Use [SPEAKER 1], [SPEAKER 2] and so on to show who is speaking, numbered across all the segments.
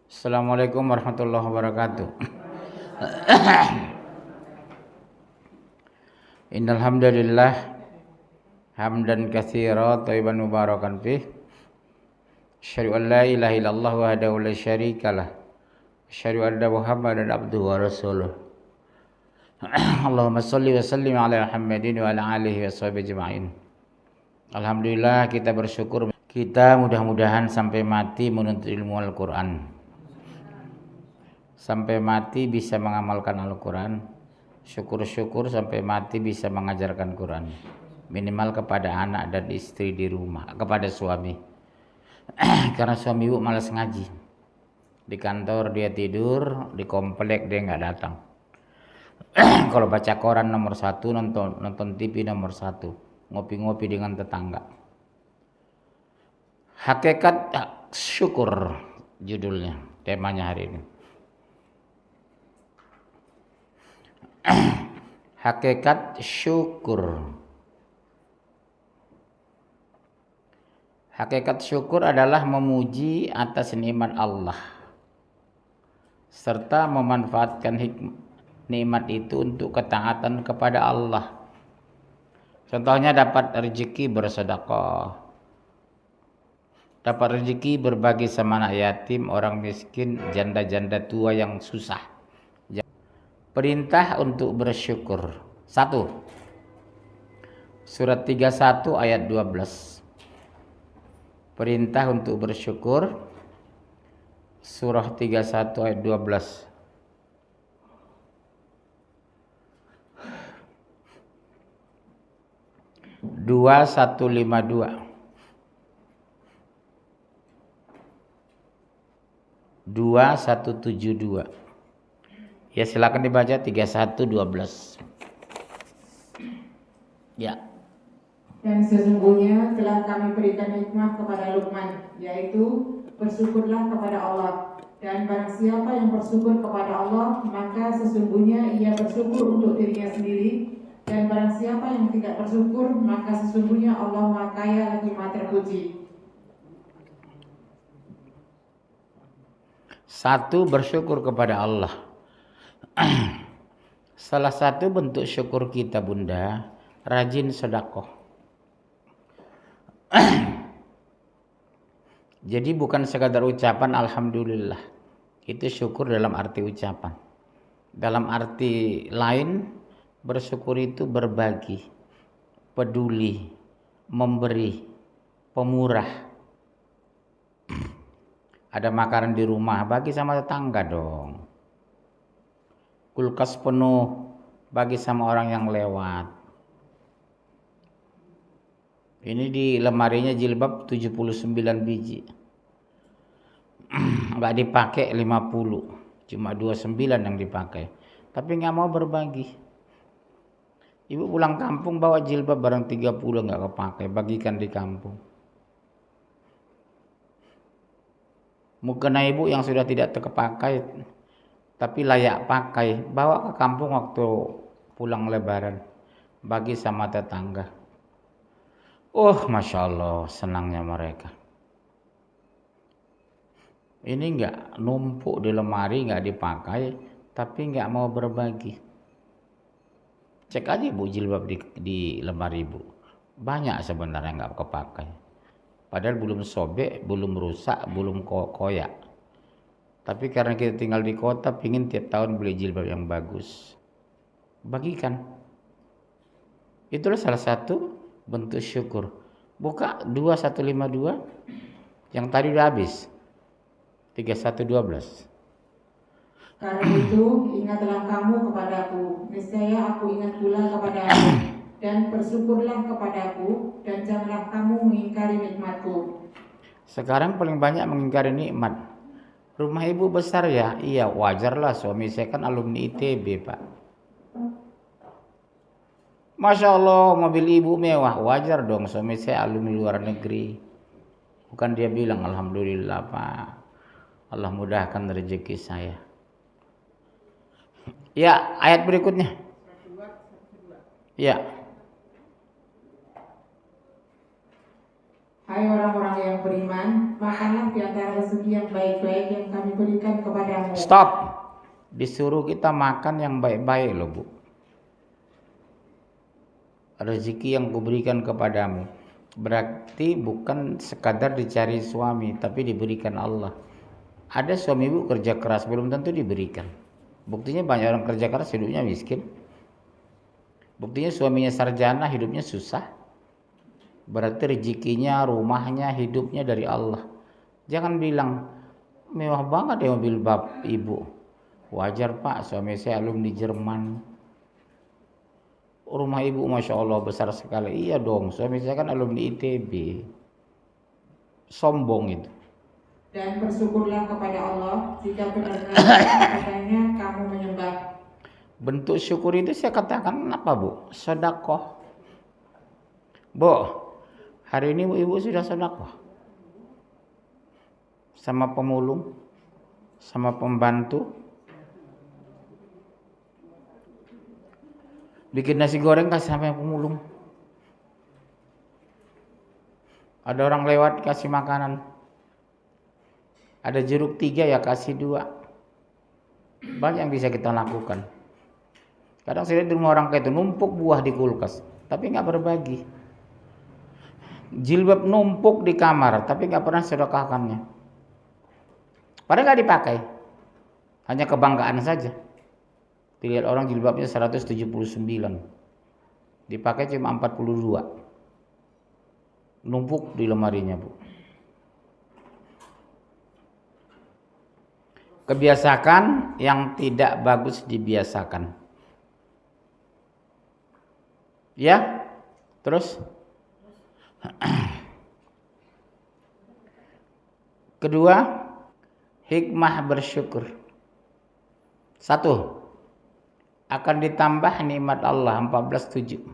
[SPEAKER 1] Assalamualaikum warahmatullahi wabarakatuh. Innal hamdalillah hamdan katsira thayyiban mubarakan fih. Asyhadu an la ilaha illallah wahdahu la syarikalah. Asyhadu anna Muhammadan abduhu wa rasuluh. Allahumma shalli wa sallim ala Muhammadin wa ala alihi washabihi ajma'in. Alhamdulillah, kita bersyukur kita mudah-mudahan sampai mati menuntut ilmu Al-Qur'an. Sampai mati bisa mengamalkan Al-Quran. Syukur-syukur sampai mati bisa mengajarkan Quran. Minimal kepada anak dan istri di rumah, kepada suami. Karena suami ibu malas ngaji. Di kantor dia tidur, di komplek dia nggak datang. Kalau baca koran nomor 1, nonton TV nomor 1, ngopi-ngopi dengan tetangga. Hakikat syukur judulnya, temanya hari ini. Hakikat syukur. Hakikat syukur adalah memuji atas nikmat Allah serta memanfaatkan nikmat itu untuk ketaatan kepada Allah. Contohnya dapat rezeki bersedekah, dapat rezeki berbagi sama anak yatim, orang miskin, janda-janda tua yang susah. Perintah untuk bersyukur. 1. Surat 31 ayat 12. Perintah untuk bersyukur. Surah 31 ayat 12. Dua 152. 2172. Ya, silakan dibaca 3112. Ya.
[SPEAKER 2] Dan sesungguhnya telah kami berikan hikmah kepada Luqman, yaitu bersyukurlah kepada Allah. Dan barang siapa yang bersyukur kepada Allah, maka sesungguhnya ia bersyukur untuk dirinya sendiri. Dan barang siapa yang tidak bersyukur, maka sesungguhnya Allah Maha Kaya lagi Maha Terpuji.
[SPEAKER 1] 1. Bersyukur kepada Allah. Salah satu bentuk syukur kita, Bunda, rajin sedekah. Jadi bukan sekadar ucapan alhamdulillah. Itu syukur dalam arti ucapan. Dalam arti lain, bersyukur itu berbagi, peduli, memberi, pemurah. Ada makanan di rumah, bagi sama tetangga dong. Kulkas penuh, bagi sama orang yang lewat. Ini di lemarinya jilbab 79 biji. Nggak dipakai 50, cuma 29 yang dipakai. Tapi nggak mau berbagi. Ibu pulang kampung bawa jilbab barang 30 nggak kepakai, bagikan di kampung. Mukena ibu yang sudah tidak terkepakai tapi layak pakai, bawa ke kampung waktu pulang lebaran, bagi sama tetangga. Oh, Masya Allah, senangnya mereka. Ini enggak numpuk di lemari, enggak dipakai, tapi enggak mau berbagi. Cek aja ibu jilbab di lemari ibu, banyak sebenarnya enggak kepakai. Padahal belum sobek, belum rusak, belum koyak. Tapi karena kita tinggal di kota, pingin tiap tahun beli jilbab yang bagus. Bagikan. Itulah salah satu bentuk syukur. Buka 2152. Yang tadi udah habis. 3112.
[SPEAKER 2] Karena itu, ingatlah kamu kepadaku, niscaya aku ingat pula kepadamu. Dan bersyukurlah kepadaku, dan janganlah kamu mengingkari nikmatku.
[SPEAKER 1] Sekarang paling banyak mengingkari nikmat. Rumah ibu besar ya? Iya, wajarlah, suami saya kan alumni ITB, Pak. Masya Allah, mobil ibu mewah, wajar dong, suami saya alumni luar negeri. Bukan dia bilang, alhamdulillah Pak, Allah mudahkan rezeki saya. Ya, ayat berikutnya. Ya.
[SPEAKER 2] Hai orang-orang yang beriman, makanlah di antara rezeki yang baik-baik yang kami berikan kepadamu.
[SPEAKER 1] Stop. Disuruh kita makan yang baik-baik loh, Bu. Rezeki yang kuberikan kepadamu. Berarti bukan sekadar dicari suami, tapi diberikan Allah. Ada suami ibu kerja keras, belum tentu diberikan. Buktinya banyak orang kerja keras hidupnya miskin. Buktinya suaminya sarjana hidupnya susah. Berarti rezekinya, rumahnya, hidupnya dari Allah. Jangan bilang mewah banget ya mobil bab ibu. Wajar Pak, suami saya alumni Jerman. Rumah ibu Masya Allah besar sekali. Iya dong, suami saya kan alumni ITB. Sombong itu.
[SPEAKER 2] Dan bersyukurlah kepada Allah jika benar-benar kepadanya kamu menyembah.
[SPEAKER 1] Bentuk syukur itu saya katakan apa Bu? Sedekah. Bu, hari ini ibu sudah sedekah. Sama pemulung, sama pembantu. Bikin nasi goreng kasih sama pemulung. Ada orang lewat kasih makanan. Ada jeruk 3 ya kasih 2. Banyak yang bisa kita lakukan. Kadang saya lihat di rumah orang kayak itu numpuk buah di kulkas, tapi nggak berbagi. Jilbab numpuk di kamar, tapi nggak pernah sedekahkannya. Padahal nggak dipakai, hanya kebanggaan saja. Dilihat orang jilbabnya 179, dipakai cuma 42. Numpuk di lemarinya, Bu. Kebiasakan yang tidak bagus dibiasakan. Ya, terus kedua, hikmah bersyukur. 1. Akan ditambah nikmat Allah 14:7.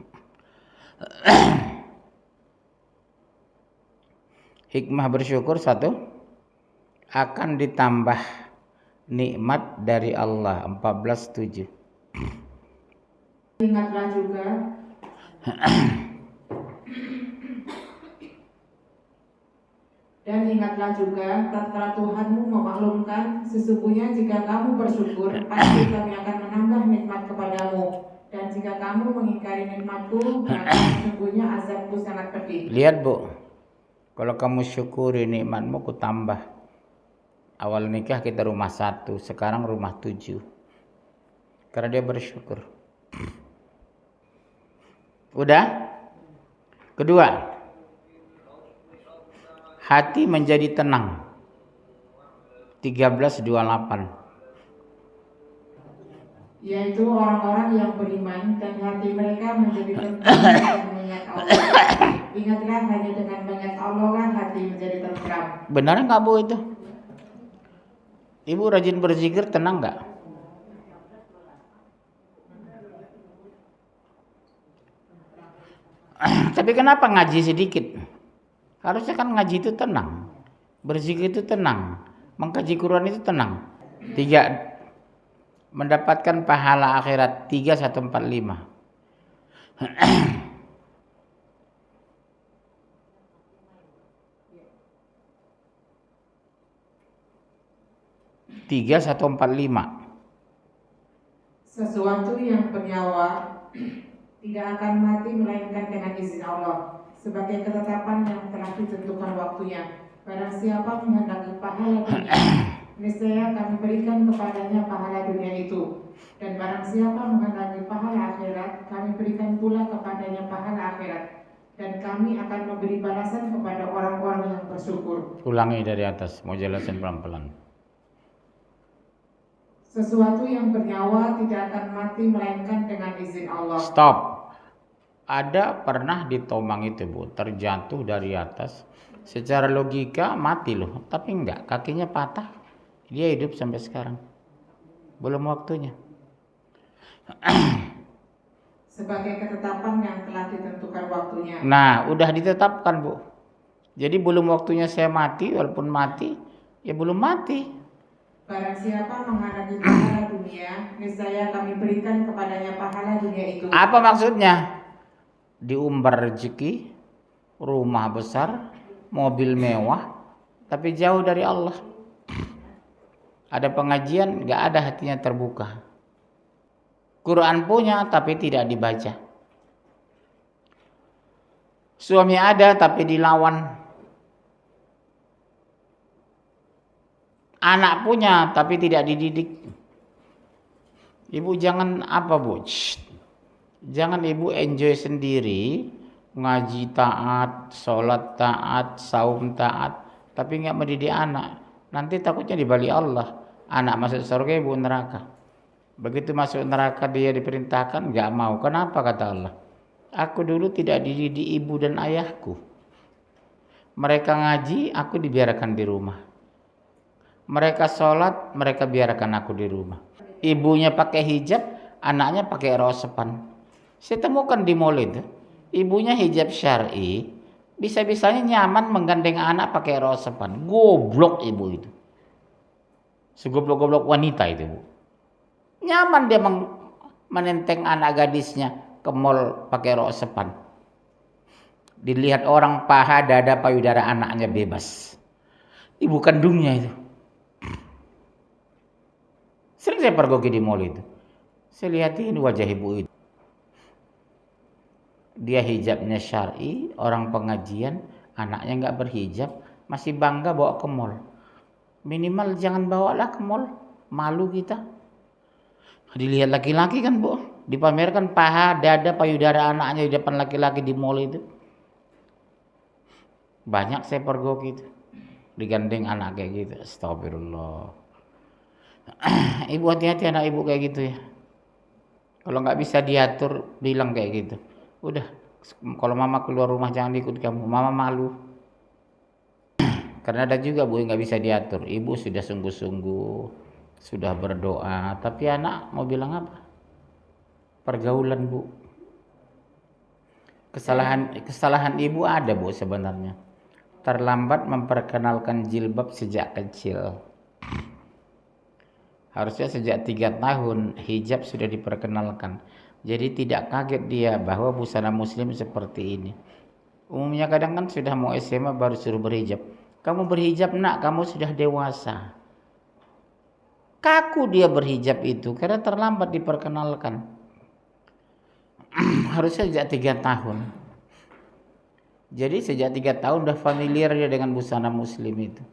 [SPEAKER 1] Hikmah bersyukur 1. Akan ditambah nikmat dari Allah 14:7.
[SPEAKER 2] Ingatlah juga dan ingatlah juga tatkala Tuhanmu memaklumkan sesungguhnya jika kamu bersyukur pasti kami akan menambah nikmat kepadamu, dan jika kamu mengingkari nikmatku maka sesungguhnya azabku sangat pedih.
[SPEAKER 1] Lihat Bu, kalau kamu syukuri nikmatmu ku tambah. Awal nikah kita rumah 1, sekarang rumah 7. Karena dia bersyukur. Udah? Kedua, hati menjadi tenang. 13:28.
[SPEAKER 2] Yaitu orang-orang yang beriman dan hati mereka menjadi tentram dengan mengingat Allah. Ingatlah hanya dengan mengingat Allah lah hati menjadi tentram.
[SPEAKER 1] Benar nggak Bu itu? Ibu rajin berzikir tenang nggak? Tapi kenapa ngaji sedikit? Harusnya kan ngaji itu tenang, berzikir itu tenang, mengkaji Quran itu tenang. 3. Mendapatkan pahala akhirat 3:145. 3:145.
[SPEAKER 2] Sesuatu yang bernyawa tidak akan mati melainkan dengan izin Allah, sebagai ketetapan yang telah ditentukan waktunya. Barang siapa menghendaki pahala dunia, niscaya kami berikan kepadanya pahala dunia itu. Dan barang siapa menghendaki pahala akhirat, kami berikan pula kepadanya pahala akhirat. Dan kami akan memberi balasan kepada orang-orang yang bersyukur.
[SPEAKER 1] Ulangi dari atas, mau jelasin pelan-pelan.
[SPEAKER 2] Sesuatu yang bernyawa tidak akan mati melainkan dengan izin Allah.
[SPEAKER 1] Stop. Ada pernah di Tomang itu Bu, terjatuh dari atas. Secara logika mati loh, tapi enggak, kakinya patah. Dia hidup sampai sekarang. Belum waktunya.
[SPEAKER 2] Sebagai ketetapan yang telah ditentukan waktunya.
[SPEAKER 1] Nah, udah ditetapkan Bu. Jadi belum waktunya saya mati, walaupun mati, ya belum mati.
[SPEAKER 2] Barang siapa menghendaki pahala dunia, niscaya kami berikan kepadanya pahala dunia itu.
[SPEAKER 1] Apa maksudnya? Diumbar rezeki, rumah besar, mobil mewah, tapi jauh dari Allah. Ada pengajian, gak ada hatinya terbuka. Quran punya, tapi tidak dibaca. Suami ada, tapi dilawan. Anak punya, tapi tidak dididik. Ibu jangan apa bu? Jangan ibu enjoy sendiri, ngaji taat, sholat taat, saum taat, tapi nggak mendidik anak. Nanti takutnya dibalik Allah. Anak masuk surga, ibu neraka. Begitu masuk neraka dia diperintahkan, nggak mau. Kenapa kata Allah? Aku dulu tidak dididik ibu dan ayahku. Mereka ngaji, aku dibiarkan di rumah. Mereka sholat, mereka biarkan aku di rumah. Ibunya pakai hijab, anaknya pakai rosepan. Saya temukan di mall itu, ibunya hijab syar'i, bisa-bisanya nyaman menggandeng anak pakai rosepan. Goblok ibu itu. Segoblok-goblok wanita itu, Bu. Nyaman dia menenteng anak gadisnya ke mall pakai rosepan. Dilihat orang paha, dada, payudara anaknya bebas. Ibu kandungnya itu. Sering saya pergoki di mall itu. Saya lihatin wajah ibu itu. Dia hijabnya syar'i, orang pengajian, anaknya nggak berhijab, masih bangga bawa ke mall. Minimal jangan bawalah ke mall, malu kita. Dilihat laki-laki kan bu, dipamerkan paha, dada, payudara anaknya di depan laki-laki di mall itu. Banyak saya pergoki itu, digandeng anak kayak gitu. Astagfirullah. Ibu hati-hati anak ibu kayak gitu ya. Kalau nggak bisa diatur, bilang kayak gitu. Udah, kalau mama keluar rumah jangan ikut kamu, mama malu. Karena ada juga bu yang nggak bisa diatur. Ibu sudah sungguh-sungguh, sudah berdoa, tapi anak mau bilang apa? Pergaulan bu. Kesalahan ibu ada bu sebenarnya. Terlambat memperkenalkan jilbab sejak kecil. Harusnya sejak 3 tahun hijab sudah diperkenalkan. Jadi tidak kaget dia bahwa busana muslim seperti ini. Umumnya kadang kan sudah mau SMA baru suruh berhijab. Kamu berhijab nak, kamu sudah dewasa. Kaku dia berhijab itu karena terlambat diperkenalkan. Harusnya sejak 3 tahun. Jadi sejak 3 tahun udah familiar dia dengan busana muslim itu.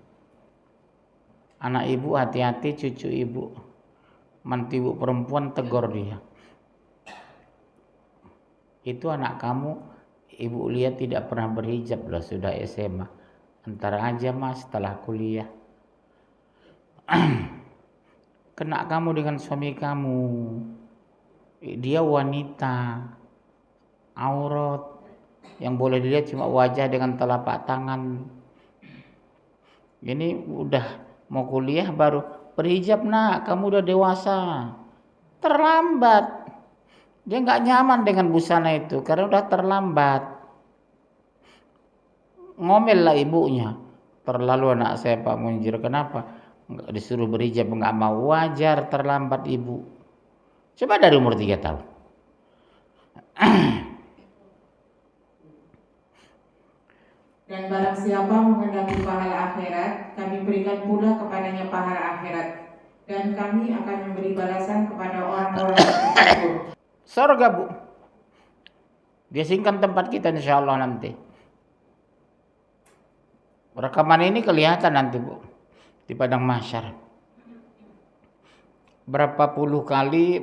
[SPEAKER 1] Anak ibu hati-hati, cucu ibu, mantu ibu perempuan tegur dia. Itu anak kamu, ibu lihat tidak pernah berhijab loh, sudah SMA. Antar aja mas setelah kuliah. Kena kamu dengan suami kamu. Dia wanita, aurat. Yang boleh dilihat cuma wajah dengan telapak tangan. Ini udah mau kuliah baru berhijab nak, kamu udah dewasa. Terlambat. Dia nggak nyaman dengan busana itu karena udah terlambat. Ngomel lah ibunya. Terlalu anak saya Pak Munjir, kenapa? Nggak disuruh berhijab, nggak mau, wajar terlambat ibu. Coba dari umur 3 tahun.
[SPEAKER 2] Dan barang siapa menghendaki pahala akhirat, kami berikan pula kepadanya pahala akhirat. Dan kami akan memberi balasan kepada orang-orang yang bersyukur.
[SPEAKER 1] Surga bu. Dia singkan tempat kita insya Allah nanti. Rekaman ini kelihatan nanti bu. Di padang mahsyar. Berapa puluh kali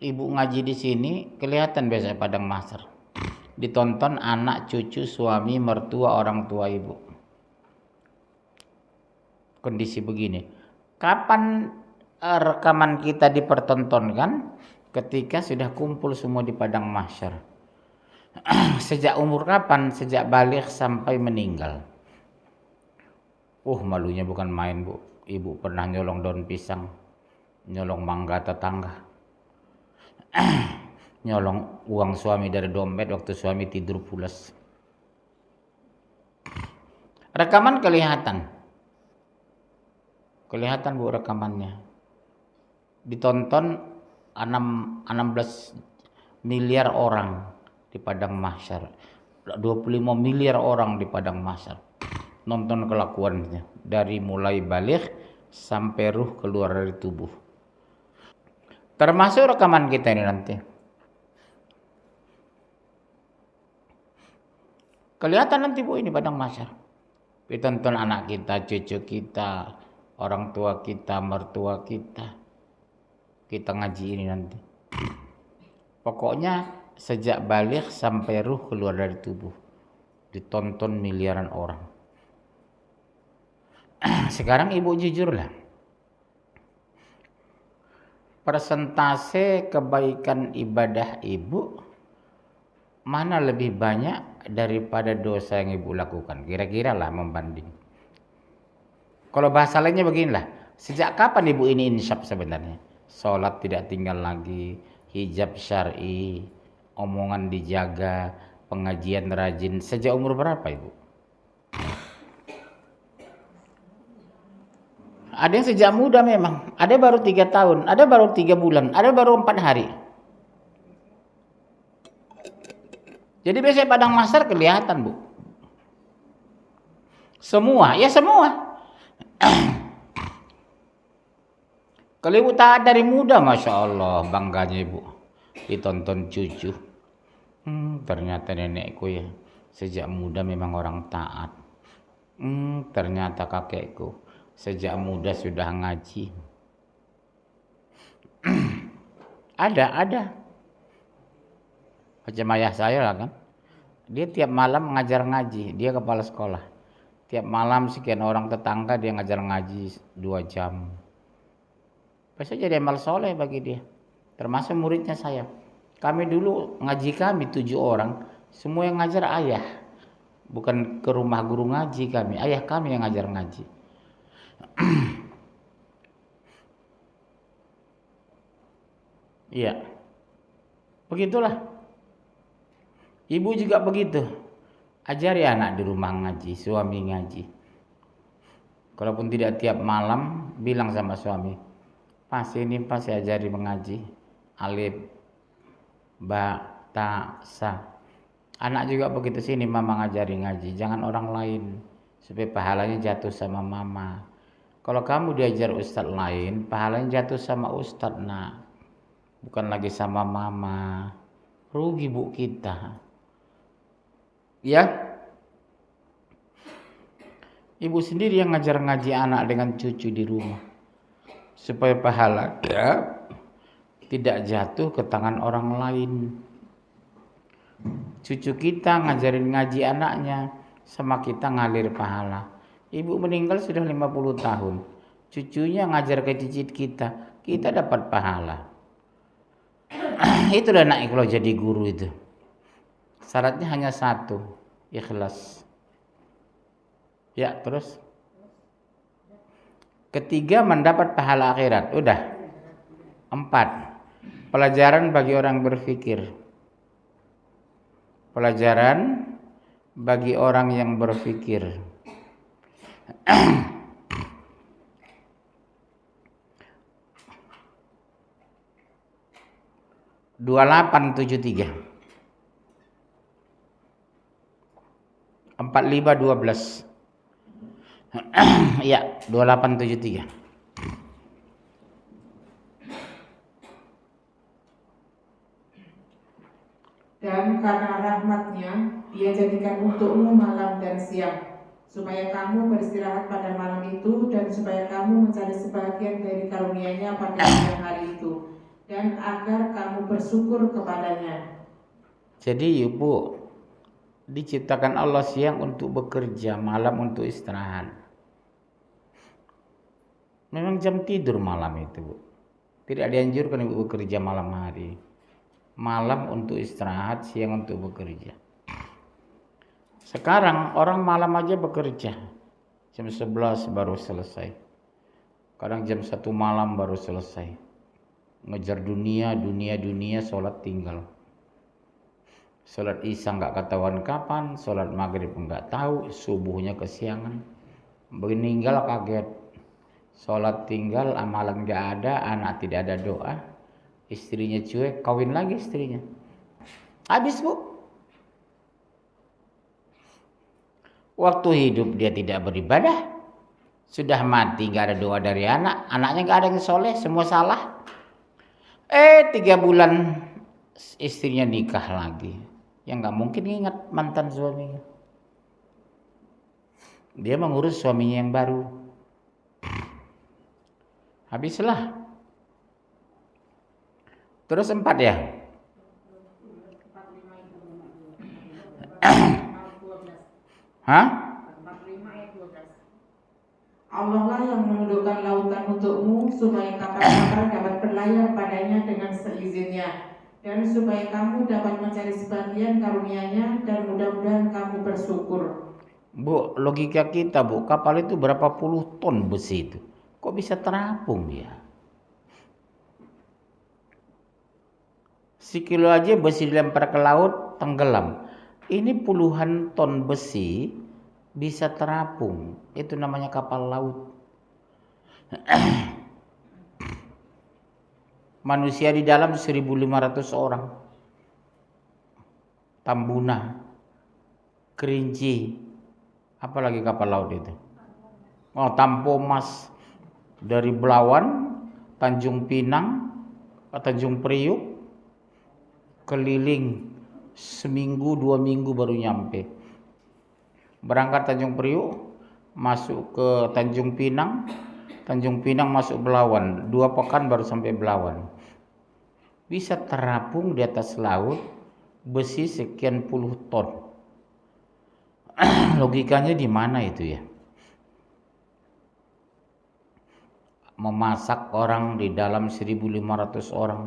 [SPEAKER 1] ibu ngaji di sini kelihatan biasa padang mahsyar. Ditonton anak, cucu, suami, mertua, orang tua ibu. Kondisi begini. Kapan rekaman kita dipertontonkan? Ketika sudah kumpul semua di padang mahsyar. Sejak umur kapan? Sejak balik sampai meninggal. Malunya bukan main bu. Ibu pernah nyolong daun pisang, nyolong mangga tetangga, nyolong uang suami dari dompet waktu suami tidur pulas. Rekaman kelihatan bu rekamannya. Ditonton 16 miliar orang di padang mahsyar, 25 miliar orang di padang mahsyar. nonton kelakuannya dari mulai balik sampai ruh keluar dari tubuh. Termasuk rekaman kita ini nanti. Kelihatan nanti Bu ini padang mahsyar. Ditonton anak kita, cucu kita, orang tua kita, mertua kita. Kita ngaji ini nanti. Pokoknya sejak balik sampai ruh keluar dari tubuh. Ditonton miliaran orang. Sekarang Ibu jujurlah. Persentase kebaikan ibadah Ibu mana lebih banyak daripada dosa yang Ibu lakukan? Kira-kira lah membanding. Kalau bahasa lainnya beginilah. Sejak kapan Ibu ini insyaf sebenarnya? Sholat tidak tinggal lagi, hijab syar'i, omongan dijaga, pengajian rajin. Sejak umur berapa Ibu? Ada yang sejak muda memang, ada baru 3 tahun, ada baru 3 bulan, ada baru 4 hari. Jadi biasanya padang mahsyar kelihatan Bu. Semua, ya semua. Kalau Ibu taat dari muda, Masya Allah, bangganya Ibu. Ditonton cucu. Ternyata nenekku ya, sejak muda memang orang taat. Ternyata kakekku sejak muda sudah ngaji. Ada. Macam ayah saya lah kan. Dia tiap malam ngajar ngaji. Dia kepala sekolah. Tiap malam sekian orang tetangga dia ngajar ngaji 2 jam. Pasti jadi amal soleh bagi dia. Termasuk muridnya saya. Kami dulu ngaji kami 7 orang. Semua yang ngajar ayah. Bukan ke rumah guru ngaji kami. Ayah kami yang ngajar ngaji. Iya. Begitulah. Ibu juga begitu. Ajari anak di rumah ngaji, suami ngaji. Kalaupun tidak tiap malam, bilang sama suami, pas ini pas saya ajari mengaji. Alif, ba, ta, sa. Anak juga begitu, sini mama ngajari ngaji. Jangan orang lain, supaya pahalanya jatuh sama mama. Kalau kamu diajar ustadz lain, pahalanya jatuh sama ustadz nak. Bukan lagi sama mama. Rugi Bu kita. Ya. Ibu sendiri yang ngajar ngaji anak dengan cucu di rumah. Supaya pahala tidak jatuh ke tangan orang lain. Cucu kita ngajarin ngaji anaknya, sama kita ngalir pahala. Ibu meninggal sudah 50 tahun. Cucunya ngajar ke cicit kita dapat pahala. Itulah nak kalau jadi guru itu. Syaratnya hanya 1, ikhlas. Ya, terus. Ketiga, mendapat pahala akhirat. Udah. 4, pelajaran bagi orang berpikir. Pelajaran bagi orang yang berpikir. 2873 4512 ya 2873.
[SPEAKER 2] Dan karena rahmatnya, Dia jadikan untukmu malam dan siang, supaya kamu beristirahat pada malam itu, dan supaya kamu mencari sebagian dari karunia-Nya pada siang hari itu, dan agar kamu bersyukur kepadanya.
[SPEAKER 1] Jadi Ibu, diciptakan Allah siang untuk bekerja, malam untuk istirahat. Memang jam tidur malam itu, Bu. Tidak dianjurkan Ibu bekerja malam hari. Malam untuk istirahat, siang untuk bekerja. Sekarang orang malam aja bekerja. Jam 11 baru selesai. Kadang jam 1 malam baru selesai. Ngejar dunia, sholat tinggal. Sholat isya nggak ketahuan kapan, sholat maghrib nggak tahu, subuhnya kesiangan. Meninggal kaget. Sholat tinggal, amalan nggak ada, anak tidak ada doa. Istrinya cuek, kawin lagi istrinya. Habis Bu. Waktu hidup dia tidak beribadah, sudah mati nggak ada doa dari anak, anaknya nggak ada yang soleh, semua salah. 3 bulan istrinya nikah lagi, yang nggak mungkin ingat mantan suaminya. Dia mengurus suaminya yang baru. Habislah. Terus 4 ya. Hah?
[SPEAKER 2] Allah lah yang menundukkan lautan untukmu supaya kapal-kapal dapat berlayar padanya dengan seizinnya, dan supaya kamu dapat mencari sebagian karunia-Nya, dan mudah-mudahan kamu bersyukur.
[SPEAKER 1] Bu, logika kita bu, kapal itu berapa puluh ton besi itu, kok bisa terapung dia? Sekilo aja besi dilempar ke laut, tenggelam. Ini puluhan ton besi bisa terapung, itu namanya kapal laut. Manusia di dalam 1.500 orang. Tambuna, Kerinci, apalagi kapal laut itu. Oh, Tampomas, dari Belawan, Tanjung Pinang, Tanjung Priuk, keliling seminggu 2 minggu baru nyampe. Berangkat Tanjung Priuk, masuk ke Tanjung Pinang masuk Belawan, 2 pekan baru sampai Belawan. Bisa terapung di atas laut besi sekian puluh ton. Logikanya di mana itu ya? Memasak orang di dalam 1.500 orang.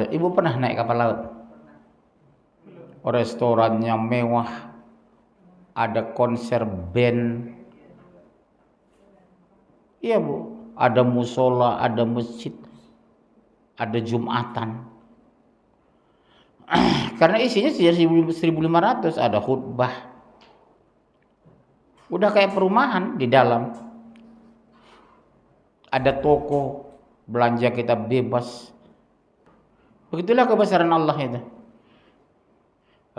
[SPEAKER 1] Ibu pernah naik kapal laut? Restorannya mewah, ada konser band. Iya bu, ada musola, ada masjid, ada jumatan. Karena isinya 1.500, ada khutbah. Udah kayak perumahan di dalam. Ada toko, belanja kita bebas. Begitulah kebesaran Allah itu.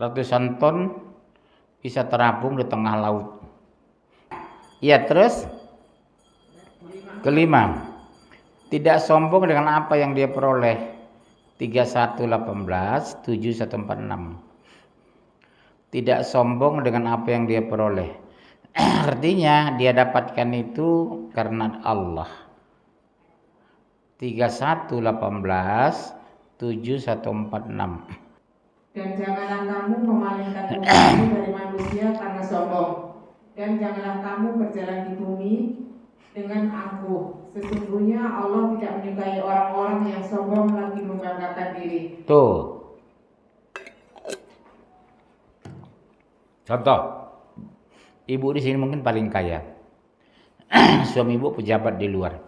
[SPEAKER 1] Ratusan ton bisa terapung di tengah laut. Ya, terus kelima, tidak sombong dengan apa yang dia peroleh. 31:18, 7146. Tidak sombong dengan apa yang dia peroleh. Artinya dia dapatkan itu karena Allah. 31:18, 7146.
[SPEAKER 2] Dan janganlah kamu memalingkan mukamu dari manusia karena sombong, dan janganlah kamu berjalan di bumi dengan angkuh. Sesungguhnya Allah tidak menyukai orang-orang yang sombong lagi membanggakan diri.
[SPEAKER 1] Tuh. Contoh. Ibu di sini mungkin paling kaya. Suami ibu pejabat di luar.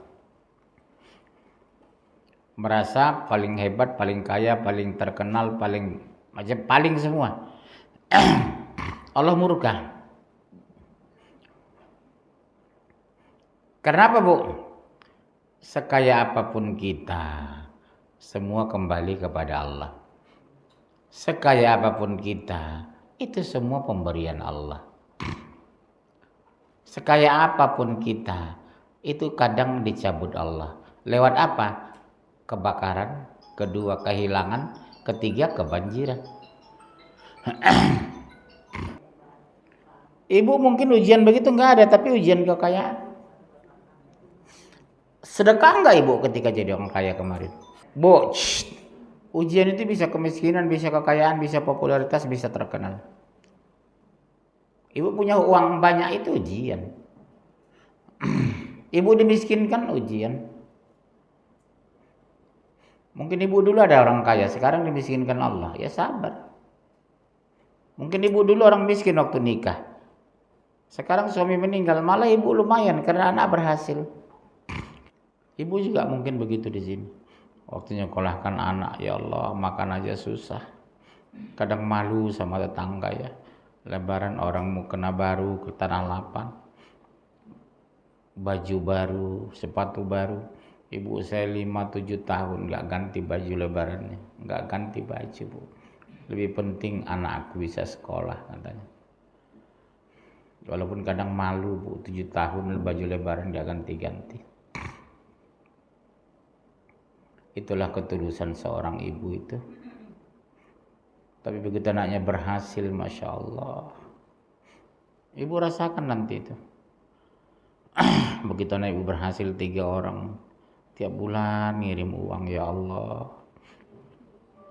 [SPEAKER 1] Merasa paling hebat, paling kaya, paling terkenal, paling semua. Allah murka. Kenapa bu? Sekaya apapun kita, semua kembali kepada Allah. Sekaya apapun kita, itu semua pemberian Allah. Sekaya apapun kita, itu kadang dicabut Allah. Lewat apa? Kebakaran, kedua kehilangan, ketiga kebanjiran. Ibu mungkin ujian begitu nggak ada, tapi ujian kekayaan. Sedekah nggak ibu ketika jadi orang kaya kemarin? Bu, ujian itu bisa kemiskinan, bisa kekayaan, bisa popularitas, bisa terkenal. Ibu punya uang banyak itu ujian. Ibu dimiskinkan ujian. Mungkin ibu dulu ada orang kaya, sekarang dimiskinkan Allah. Ya sabar. Mungkin ibu dulu orang miskin waktu nikah. Sekarang suami meninggal, malah ibu lumayan karena anak berhasil. Ibu juga mungkin begitu di sini. Waktu nyekolahkan anak, ya Allah, makan aja susah. Kadang malu sama tetangga ya. Lebaran orang mau kena baru ke tanah lapang. Baju baru, sepatu baru. Ibu saya 5-7 tahun gak ganti baju lebarannya. Gak ganti baju bu. Lebih penting anak aku bisa sekolah katanya. Walaupun kadang malu Bu, 7 tahun baju lebaran dia ganti-ganti. Itulah ketulusan seorang ibu itu. Tapi begitu anaknya berhasil, Masya Allah, ibu rasakan nanti itu. Begitu anak ibu berhasil 3 orang, tiap bulan ngirim uang, ya Allah.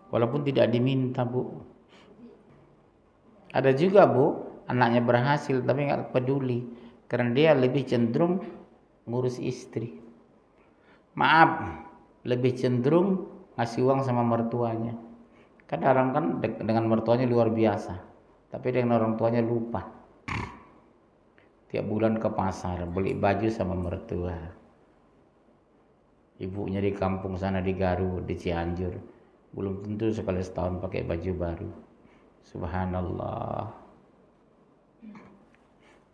[SPEAKER 1] Walaupun tidak diminta Bu. Ada juga Bu, anaknya berhasil tapi nggak peduli. Karena dia lebih cenderung ngurus istri. Maaf, lebih cenderung ngasih uang sama mertuanya. Kan orang kan dengan mertuanya luar biasa, tapi dengan orang tuanya lupa. Tiap bulan ke pasar beli baju sama mertua. Ibunya di kampung sana di Garut, di Cianjur, belum tentu sekali setahun pakai baju baru. Subhanallah.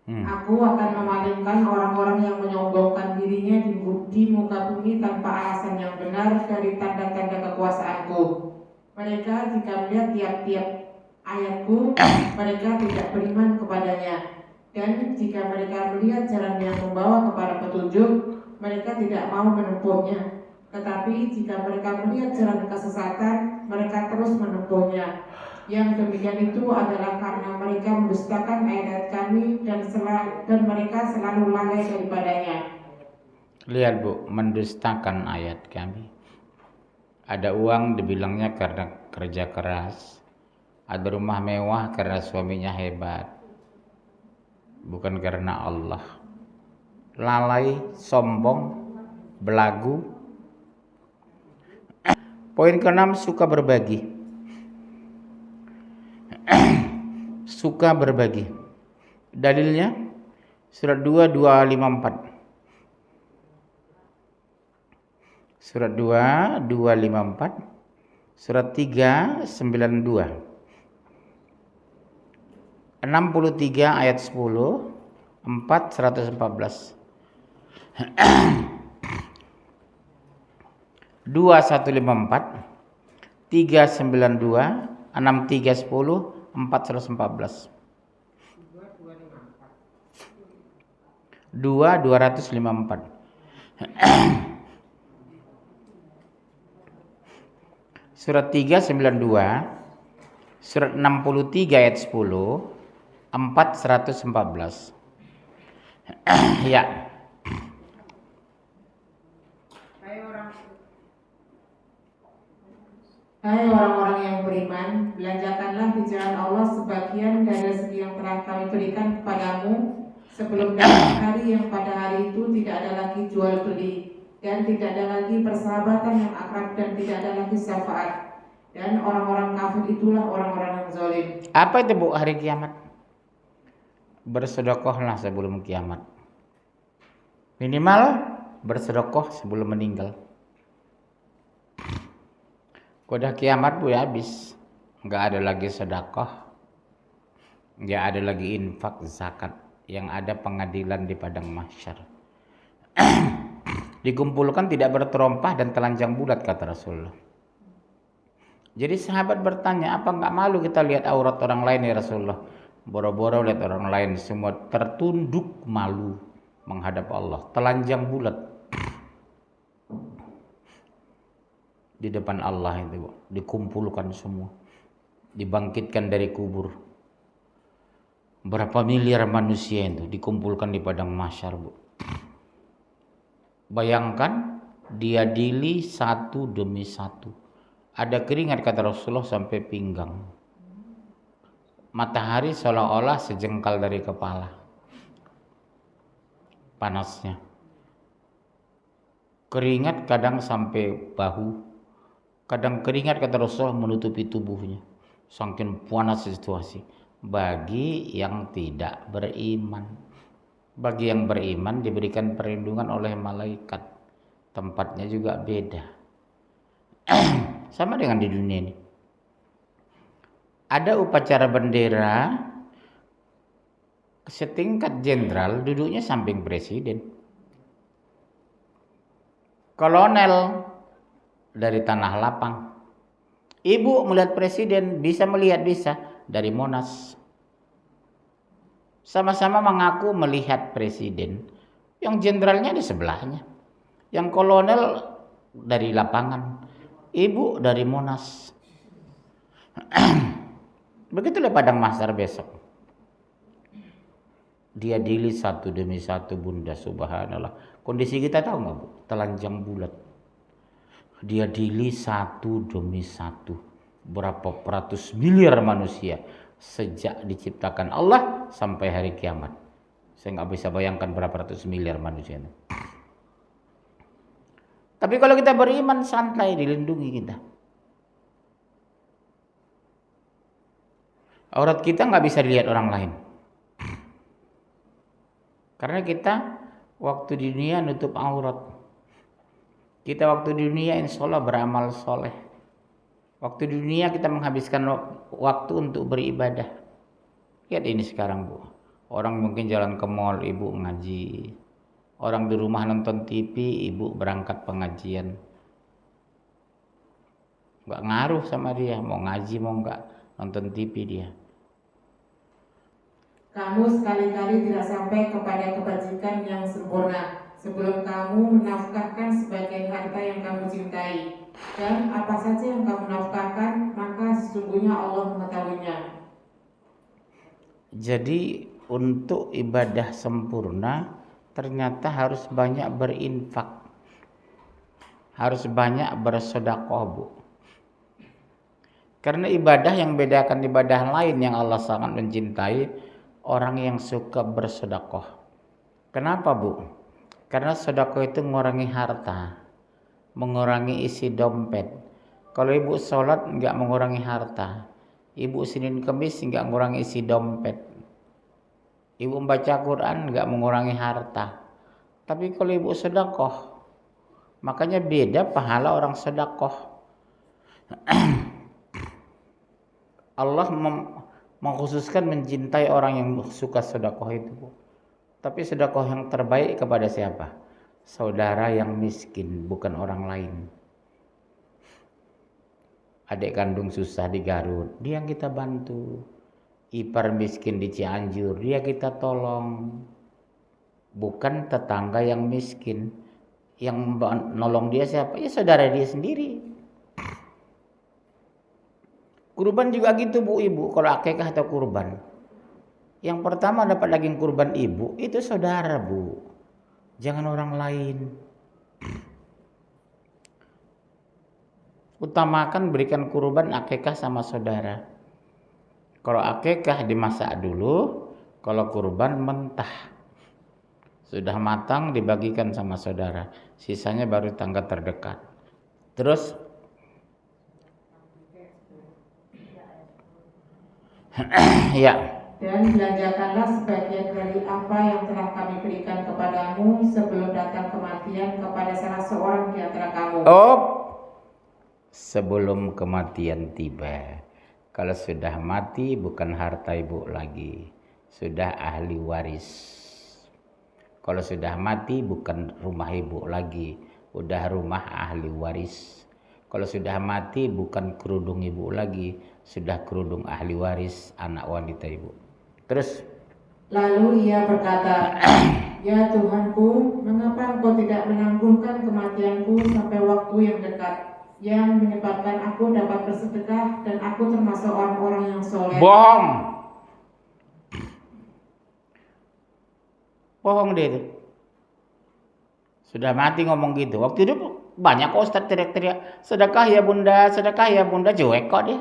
[SPEAKER 2] Aku akan memalingkan orang-orang yang menyombongkan dirinya di muka bumi tanpa alasan yang benar dari tanda-tanda kekuasaanku. Mereka jika melihat tiap-tiap ayatku, mereka tidak beriman kepadanya. Dan jika mereka melihat jalan yang membawa kepada petunjuk, mereka tidak mau menempuhnya. Tetapi jika mereka melihat jalan kesesatan, mereka terus menempuhnya. Yang demikian itu adalah karena mereka mendustakan ayat kami dan mereka selalu lalai daripadanya.
[SPEAKER 1] Lihat Bu, mendustakan ayat kami. Ada uang dibilangnya karena kerja keras. Ada rumah mewah karena suaminya hebat. Bukan karena Allah. Lalai, sombong, belagu. Poin ke-6, suka berbagi. Suka berbagi. Dalilnya surat 2, 254. Surat 2, 254. Surat 3, 92. 63 ayat 10, 4, 114. 2154, 392, 6310, 414. 254. Surat 392, surat 63 ayat 10, 4, 114. Ya.
[SPEAKER 2] Hai orang-orang yang beriman, belanjakanlah di jalan Allah sebagian dari rezeki yang telah kami berikan kepadamu sebelum datang hari yang pada hari itu tidak ada lagi jual beli dan tidak ada lagi persahabatan yang akrab dan tidak ada lagi syafaat, dan orang-orang kafir itulah orang-orang yang zalim.
[SPEAKER 1] Apa itu Bu hari kiamat? Bersedekahlah sebelum kiamat. Minimal bersedekah sebelum meninggal. Udah kiamat Bu ya habis. Nggak ada lagi sedekah. Nggak ada lagi infak zakat. Yang ada pengadilan di padang mahsyar. Dikumpulkan tidak berterompah dan telanjang bulat kata Rasulullah. Jadi sahabat bertanya, apa nggak malu kita lihat aurat orang lain ya Rasulullah? Boro-boro lihat orang lain semua tertunduk malu menghadap Allah, telanjang bulat di depan Allah itu, dikumpulkan semua, dibangkitkan dari kubur. Berapa miliar manusia itu dikumpulkan di padang mahsyar Bu. Bayangkan diadili satu demi satu. Ada keringat kata Rasulullah sampai pinggang. Matahari seolah-olah sejengkal dari kepala. Panasnya. Keringat kadang sampai bahu. Kadang keringat kata Rasulullah menutupi tubuhnya. Saking panas situasi. Bagi yang tidak beriman. Bagi yang beriman diberikan perlindungan oleh malaikat. Tempatnya juga beda. Sama dengan di dunia ini. Ada upacara bendera setingkat jenderal duduknya samping presiden. Kolonel dari Tanah Lapang. Ibu melihat presiden bisa dari Monas. Sama-sama mengaku melihat presiden. Yang jenderalnya di sebelahnya. Yang kolonel dari lapangan. Ibu dari Monas. Begitulah Padang Mahsyar besok. Dia dili satu demi satu, Bunda, subhanallah. Kondisi kita tahu nggak, Bu? Telanjang bulat. Dia dili satu demi satu. Berapa ratus miliar manusia sejak diciptakan Allah sampai hari kiamat. Saya nggak bisa bayangkan berapa ratus miliar manusia itu. Tapi kalau kita beriman, santai, dilindungi kita. Aurat kita nggak bisa dilihat orang lain. Karena kita waktu di dunia nutup aurat. Kita waktu di dunia insya Allah beramal soleh. Waktu di dunia kita menghabiskan waktu untuk beribadah. Lihat ini sekarang, Bu. Orang mungkin jalan ke mall, ibu ngaji. Orang di rumah nonton TV, ibu berangkat pengajian. Nggak ngaruh sama dia, mau ngaji mau nggak, nonton TV dia.
[SPEAKER 2] Kamu sekali-kali tidak sampai kepada kebajikan yang sempurna sebelum kamu menafkahkan sebagian harta yang kamu cintai. Dan apa saja yang kamu nafkahkan, maka sesungguhnya Allah mengetahuinya.
[SPEAKER 1] Jadi untuk ibadah sempurna ternyata harus banyak berinfak. Harus banyak bersedekah, Bu. Karena ibadah yang bedakan ibadah lain yang Allah sangat mencintai, orang yang suka bersedekah. Kenapa, Bu? Karena sedekah itu mengurangi harta, mengurangi isi dompet. Kalau ibu sholat nggak mengurangi harta, ibu Senin Kemis nggak mengurangi isi dompet, ibu membaca Quran nggak mengurangi harta. Tapi kalau ibu sedekah, makanya beda pahala orang sedekah. Allah mengkhususkan mencintai orang yang suka sedekah itu, Bu. Tapi sedekah yang terbaik kepada siapa? Saudara yang miskin, bukan orang lain. Adik kandung susah di Garut, dia yang kita bantu. Ipar miskin di Cianjur, dia kita tolong. Bukan tetangga yang miskin. Yang nolong dia siapa? Ya saudara dia sendiri. Kurban juga gitu, Bu, ibu. Kalau akikah atau kurban, yang pertama dapat daging kurban ibu itu saudara, Bu. Jangan orang lain. Utamakan berikan kurban akikah sama saudara. Kalau akikah dimasak dulu, kalau kurban mentah. Sudah matang dibagikan sama saudara. Sisanya baru tangga terdekat. Terus ya.
[SPEAKER 2] Dan belanjakanlah sebagian dari apa yang telah kami berikan kepadamu sebelum datang kematian kepada salah seorang di antara kamu.
[SPEAKER 1] Oh, sebelum kematian tiba. Kalau sudah mati bukan harta ibu lagi, sudah ahli waris. Kalau sudah mati bukan rumah ibu lagi, udah rumah ahli waris. Kalau sudah mati bukan kerudung ibu lagi, sudah kerudung ahli waris anak wanita ibu. Terus
[SPEAKER 2] lalu ia berkata, ya Tuhanku, mengapa engkau tidak menangguhkan kematianku sampai waktu yang dekat, yang menyebabkan aku dapat bersedekah dan aku termasuk orang-orang yang soleh.
[SPEAKER 1] Bohong. Bohong dia itu. Sudah mati ngomong gitu. Waktu itu banyak kok Ustaz teriak-teriak, sedekah ya bunda, cuek kok dia.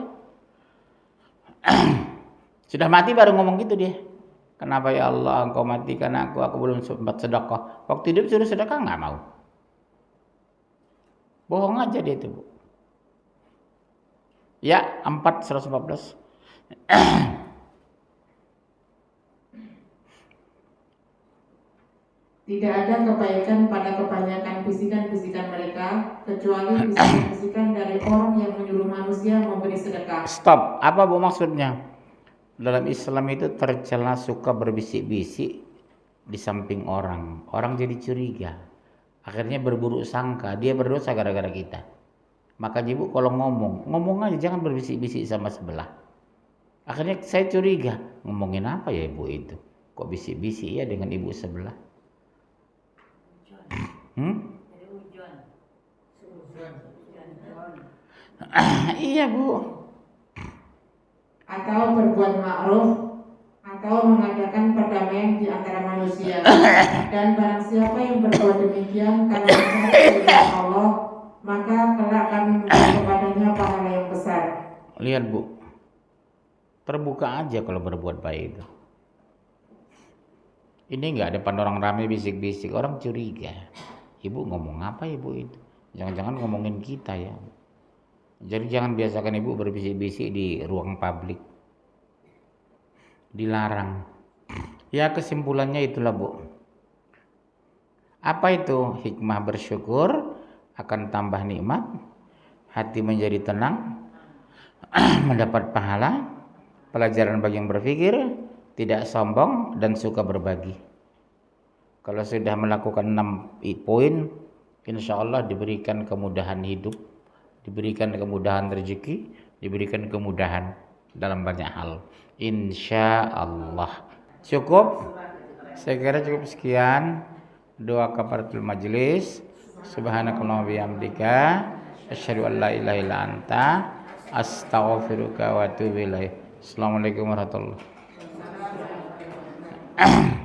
[SPEAKER 1] Sudah mati baru ngomong gitu dia. Kenapa ya Allah engkau matikan aku belum sempat sedekah. Waktu hidup suruh sedekah nggak mau. Bohong aja dia itu, Bu. Ya, 4:114.
[SPEAKER 2] Tidak ada kebaikan pada kebanyakan bisikan-bisikan mereka, kecuali bisikan-bisikan dari orang yang menyuruh manusia memberi sedekah.
[SPEAKER 1] Stop. Apa, Bu, maksudnya? Dalam Islam itu tercela suka berbisik-bisik di samping orang. Orang jadi curiga. Akhirnya berburuk sangka. Dia berdosa gara-gara kita. Makanya Ibu kalau ngomong aja, jangan berbisik-bisik sama sebelah. Akhirnya saya curiga, ngomongin apa ya Ibu itu? Kok bisik-bisik ya dengan ibu sebelah? Iya Bu.
[SPEAKER 2] Atau berbuat ma'ruf, atau mengadakan perdamaian di antara manusia. Dan barang siapa yang berbuat demikian karena mencari keridhaan Allah, maka kelak kami memberi kepadanya pahala yang besar.
[SPEAKER 1] Lihat Bu, terbuka aja kalau berbuat baik itu. Ini nggak depan orang ramai bisik-bisik, orang curiga. Ibu ngomong apa ibu itu? Jangan-jangan ngomongin kita ya. Jadi jangan biasakan ibu berbisik-bisik di ruang publik. Dilarang. Ya kesimpulannya itulah Bu. Apa itu? Hikmah bersyukur akan tambah nikmat, hati menjadi tenang, mendapat pahala, pelajaran bagi yang berpikir, tidak sombong dan suka berbagi. Kalau sudah melakukan 6 poin, insya Allah diberikan kemudahan hidup, diberikan kemudahan rezeki, diberikan kemudahan dalam banyak hal. Insya Allah. Cukup? Saya kira cukup sekian. Doa kafaratul majlis. Subhanakallahumma bihamdika asyhadu an la ilaha illa anta astaghfiruka wa atubu ilaik. Assalamualaikum warahmatullahi wabarakatuh.